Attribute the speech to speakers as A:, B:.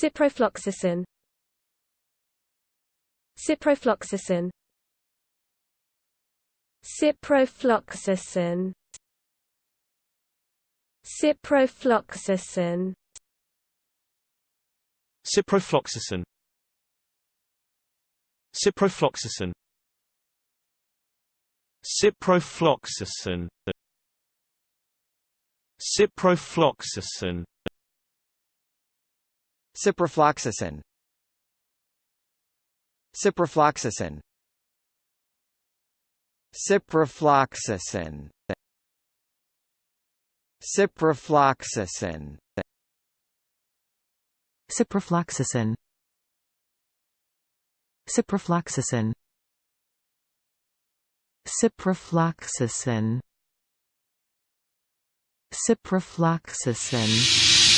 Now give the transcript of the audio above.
A: Ciprofloxacin. Ciprofloxacin. Ciprofloxacin. Ciprofloxacin.
B: Ciprofloxacin. Ciprofloxacin. Ciprofloxacin. Ciprofloxacin.
C: Ciprofloxacin. Ciprofloxacin. Ciprofloxacin. Ciprofloxacin.
D: Ciprofloxacin. Ciprofloxacin. Ciprofloxacin. Ciprofloxacin.